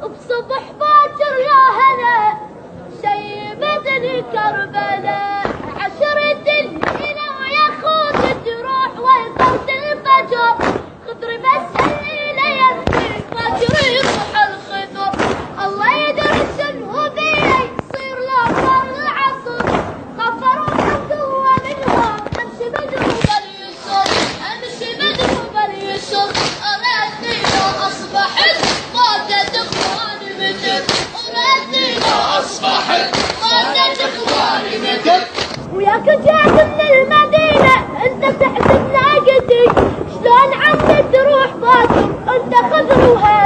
بصبح باكر يا هلا شيبتني كربلاء 10 دنينا ويا خوت تروح ويطرد الفجر خضر بس الليلة يمسك باكر يصح الخضر الله يدري شنو بيه يصير له صار العصر صفروا القوة منهم امشي مدروب اليسر امشي مدروب اليسر ارثني لو اصبحت ماتت اخواني مثل ارثني لو اصبحت ماتت اخواني مثل وياك جات من المدينة انت تحسب ناقتي شلون عم تروح باكر انت خضر وهادي